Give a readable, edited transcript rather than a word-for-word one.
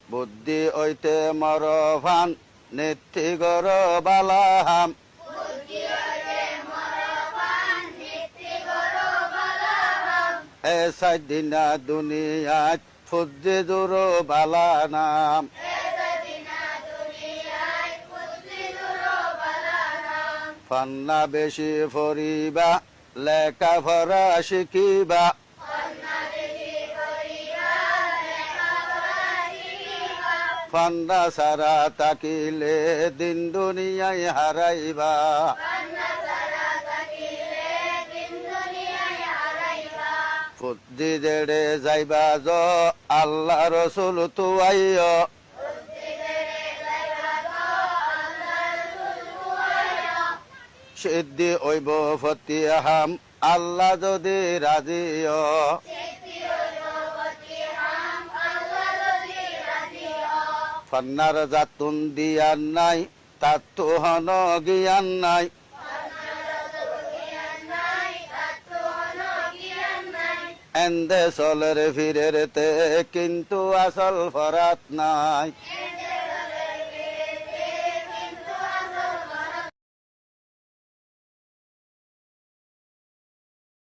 বুদ্ধি ঐতে মরভান নেত্তি গর বালাহাম এ সাইদিনা দুনিয়াত ফুদ্দি দুর বালা নাম ফান্না বেশি ফরিবা লেখা ভরা শিখিবা ফান্না সারা তাকিলে দিন দুনিয়ায় হারাইবা ফুদ্দি দেড়ে যাইবা য আল্লাহ রসুল তুয়াইয় সিদ্ধি ঐব ফতিহাম আল্লাহ যদি রাজিয় ফান্নার জাতুন দিয়ান নাই তার তো হন জ্ঞান নাই এন্দে চলের ফিরের তে কিন্তু আসল ফরাত নাই